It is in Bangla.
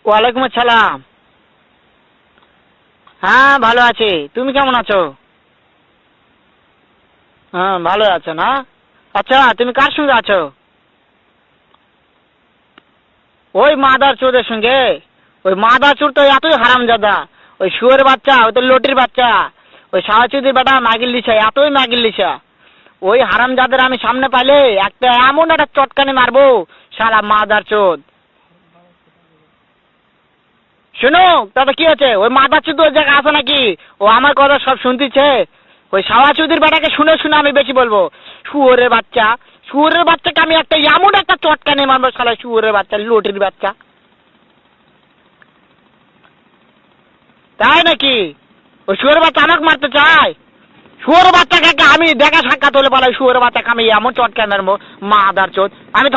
ওয়ালাইকুম আসসালাম। হ্যাঁ ভালো আছি, তুমি কেমন আছো? হ্যাঁ ভালো আছো না? আচ্ছা তুমি কার সঙ্গে আছো? ওই মাদার চোরের সঙ্গে। ওই মাদার চোর তো এতই হারামজাদা। ওই শুয়োর বাচ্চা, ওই তো লটির বাচ্চা, ওই সাহাচুদির বেটা মাগিল লিসা, এতই মাগিল লিসা। ওই হারামজাদের আমি সামনে পাইলে একটা এমন একটা চটকানি মারবো, শালা মাদার চোদ। শুনো, তাতে কি আছে? ওই মাদার চোদ ওই জায়গায় আছে নাকি? ও আমার কথা সব শুনতেছে। ওই সাওয়াচুদির বেটাকে শুনে শুনে আমি বেশি বলবো। শুয়োরের বাচ্চা, শুয়োরের বাচ্চাকে আমি একটা এমন একটা চটকানি মারবো, শালা শুয়োরের বাচ্চা, লটির বাচ্চা। তাই নাকি? ওই শুয়োরের বাচ্চা আমাকে মারতে চায়? শুয়োরের বাচ্চাকে আমি দেখা সাক্ষাৎ হলে পালাই, শুয়োরের বাচ্চাকে আমি এমন চটকানি মারবো, মাদার চোদ। আমি